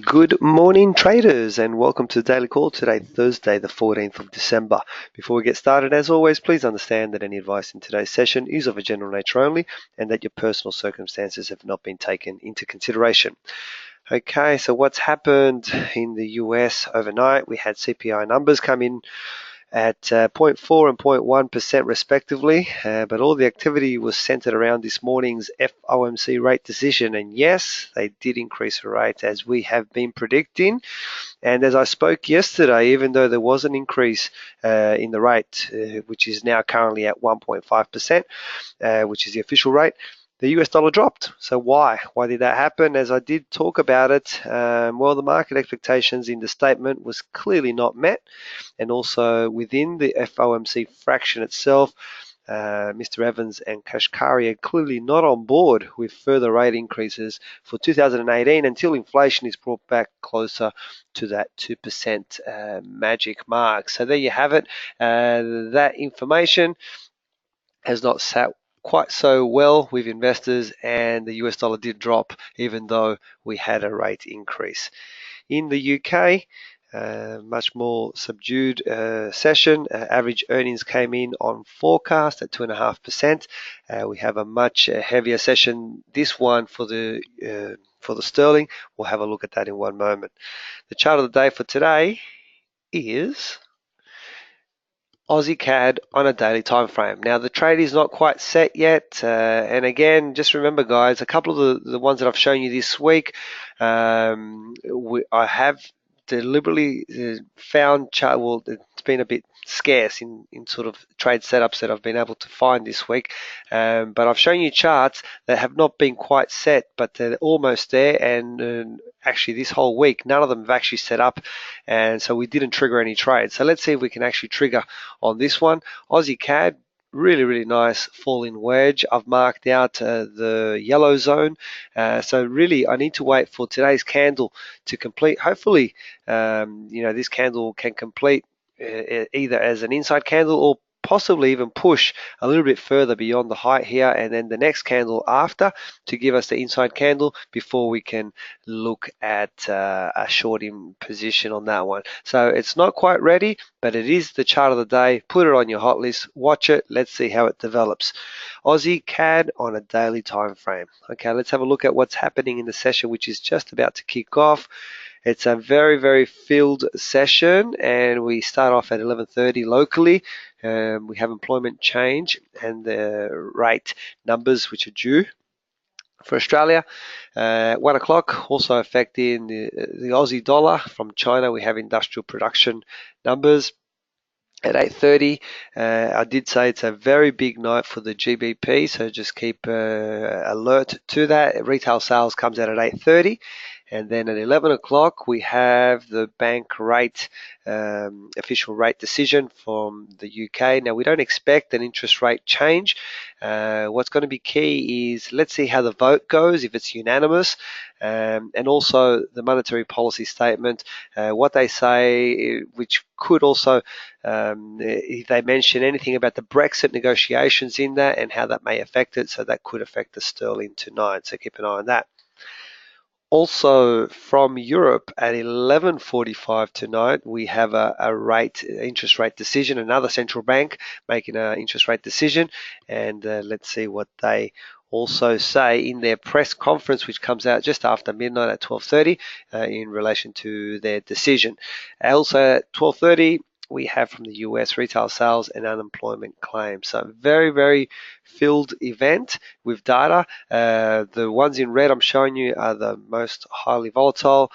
Good morning, traders, and welcome to the Daily Call today, Thursday, the 14th of December. Before we get started, as always, please understand that any advice in today's session is of a general nature only and that your personal circumstances have not been taken into consideration. Okay, so what's happened in the US overnight? We had CPI numbers come in at 0.4 and 0.1% respectively, but all the activity was centered around this morning's FOMC rate decision. And yes, they did increase the rate as we have been predicting. And as I spoke yesterday, even though there was an increase in the rate, which is now currently at 1.5%, which is the official rate, the US dollar dropped. So why? Why did that happen? As I did talk about it, well, the market expectations in the statement was clearly not met. And also within the FOMC fraction itself, Mr. Evans and Kashkari are clearly not on board with further rate increases for 2018 until inflation is brought back closer to that 2% magic mark. So there you have it. That information has not sat quite so well with investors, and the US dollar did drop even though we had a rate increase. In the UK, much more subdued session. Average earnings came in on forecast at 2.5%. We have a much heavier session. This one for the sterling. We'll have a look at that in one moment. The chart of the day for today is Aussie CAD on a daily time frame. Now the trade is not quite set yet, and again, just remember, guys, a couple of the ones that I've shown you this week, I have deliberately found chart. Well, it's been a bit scarce in sort of trade setups that I've been able to find this week, but I've shown you charts that have not been quite set, but they're almost there. And actually, this whole week, none of them have actually set up, and so we didn't trigger any trades. So let's see if we can actually trigger on this one. Aussie CAD, really nice falling wedge. I've marked out the yellow zone, so really I need to wait for today's candle to complete. Hopefully this candle can complete either as an inside candle or possibly even push a little bit further beyond the height here, and then the next candle after to give us the inside candle before we can look at a short in position on that one. So it's not quite ready, but it is the chart of the day. Put it on your hot list, watch it, let's see how it develops. Aussie CAD on a daily time frame. Okay, let's have a look at what's happening in the session, which is just about to kick off. It's a very filled session, and we start off at 11:30 locally. We have employment change and the rate numbers which are due for Australia. 1 o'clock, also affecting the Aussie dollar. From China, we have industrial production numbers. At 8:30, I did say it's a very big night for the GBP, so just keep alert to that. Retail sales comes out at 8:30. And then at 11 o'clock, we have the bank rate, official rate decision from the UK. Now, we don't expect an interest rate change. What's going to be key is let's see how the vote goes, if it's unanimous, and also the monetary policy statement, what they say, which could also, if they mention anything about the Brexit negotiations in that and how that may affect it, so that could affect the sterling tonight. So keep an eye on that. Also from Europe at 11:45 tonight, we have a interest rate decision, another central bank making an interest rate decision, and let's see what they also say in their press conference, which comes out just after midnight at 12:30 in relation to their decision. Also at 12:30, we have from the US retail sales and unemployment claims. So very filled event with data. The ones in red I'm showing you are the most highly volatile.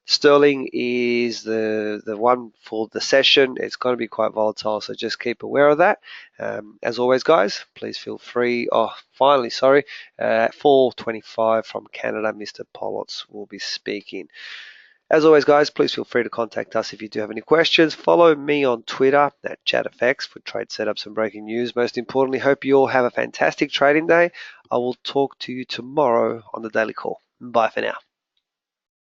Sterling is the one for the session. It's going to be quite volatile, so just keep aware of that. As always, guys, please feel free. At 4:25 from Canada, Mr. Pollots will be speaking. As always, guys, please feel free to contact us if you do have any questions. Follow me on Twitter at ChatFX for trade setups and breaking news. Most importantly, hope you all have a fantastic trading day. I will talk to you tomorrow on the Daily Call. Bye for now.